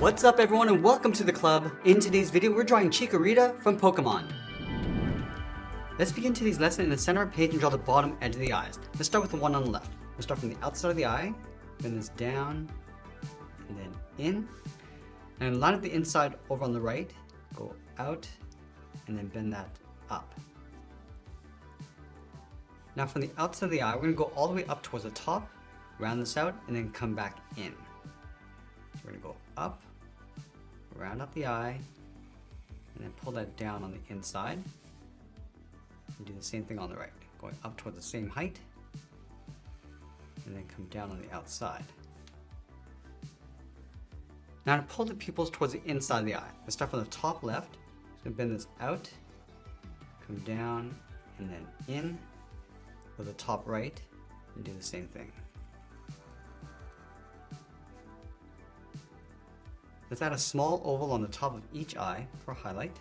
What's up everyone and welcome to the club. In today's video we're drawing Chikorita from Pokemon. Let's begin today's lesson in the center of the page and draw the bottom edge of the eyes. Let's start with the one on the left. We'll start from the outside of the eye, bend this down, and then in. And line up the inside over on the right, go out, and then bend that up. Now from the outside of the eye, we're going to go all the way up towards the top, round this out, and then come back in. So we're going to go up, round up the eye, and then pull that down on the inside. And do the same thing on the right, going up towards the same height, and then come down on the outside. Now to pull the pupils towards the inside of the eye, let's start from the top left. Just going to bend this out, come down, and then in with the top right, and do the same thing. Let's add a small oval on the top of each eye for highlight.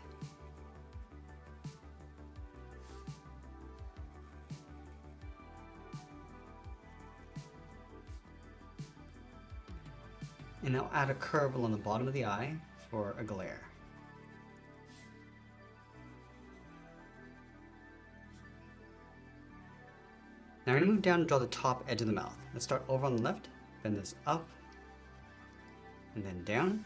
And now add a curve along the bottom of the eye for a glare. Now we're going to move down and draw the top edge of the mouth. Let's start over on the left, bend this up, and then down.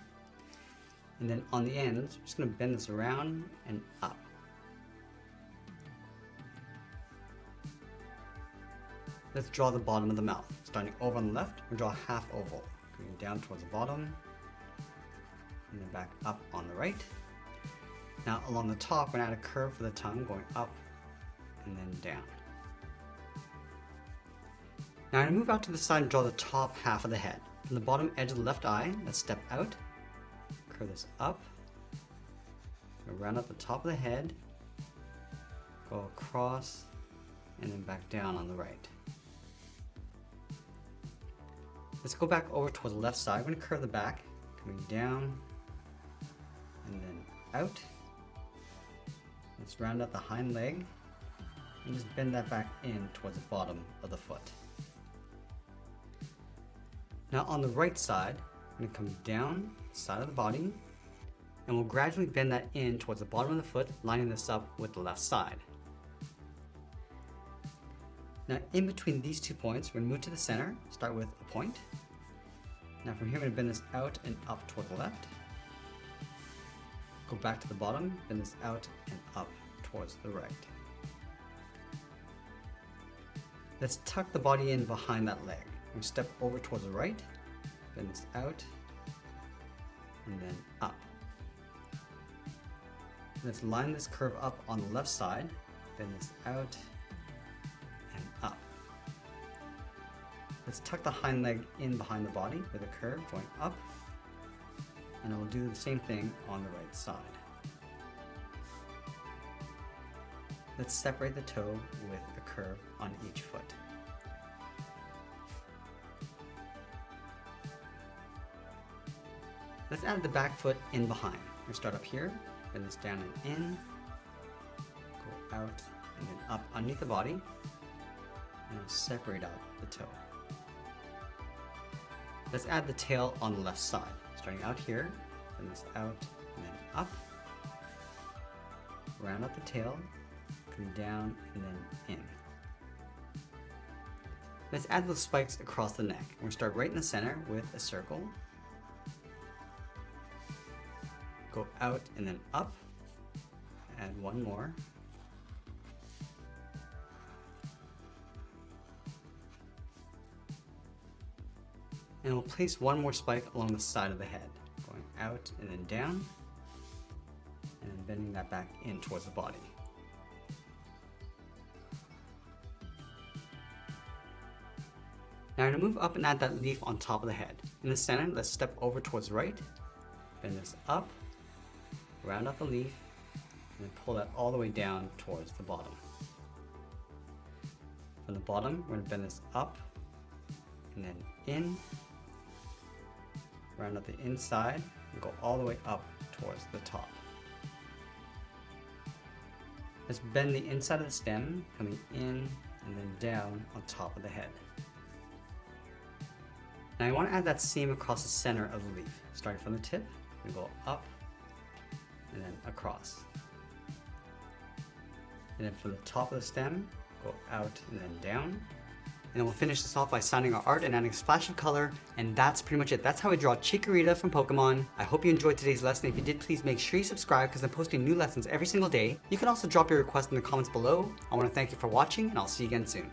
And then on the end, I'm just going to bend this around and up. Let's draw the bottom of the mouth. Starting over on the left, we'll draw a half oval. Going down towards the bottom, and then back up on the right. Now along the top, we're going to add a curve for the tongue, going up and then down. Now I'm going to move out to the side and draw the top half of the head. From the bottom edge of the left eye, let's step out, curve this up, round up the top of the head, go across, and then back down on the right. Let's go back over towards the left side. We're going to curve the back, coming down, and then out. Let's round out the hind leg, and just bend that back in towards the bottom of the foot. Now on the right side, we're going to come down the side of the body, and we'll gradually bend that in towards the bottom of the foot, lining this up with the left side. Now in between these 2 points, we're going to move to the center, start with a point. Now from here, we're going to bend this out and up toward the left. Go back to the bottom, bend this out and up towards the right. Let's tuck the body in behind that leg. We step over towards the right, bend this out, and then up. Let's line this curve up on the left side, bend this out, and up. Let's tuck the hind leg in behind the body with a curve going up, and we'll do the same thing on the right side. Let's separate the toe with a curve on each foot. Let's add the back foot in behind. We'll start up here, bend this down and in, go out and then up underneath the body, and we'll separate out the toe. Let's add the tail on the left side. Starting out here, bend this out and then up, round out the tail, come down and then in. Let's add those spikes across the neck. We're going to start right in the center with a circle. Go out and then up, add one more. And we'll place one more spike along the side of the head, going out and then down, and then bending that back in towards the body. Now I'm going to move up and add that leaf on top of the head. In the center, let's step over towards the right, bend this up, round out the leaf, and then pull that all the way down towards the bottom. From the bottom, we're going to bend this up, and then in, round out the inside, and go all the way up towards the top. Let's bend the inside of the stem, coming in and then down on top of the head. Now I want to add that seam across the center of the leaf. Starting from the tip, we go up and then across. And then from the top of the stem, go out and then down. And then we'll finish this off by signing our art and adding a splash of color. And that's pretty much it. That's how I draw Chikorita from Pokemon. I hope you enjoyed today's lesson. If you did, please make sure you subscribe because I'm posting new lessons every single day. You can also drop your request in the comments below. I want to thank you for watching and I'll see you again soon.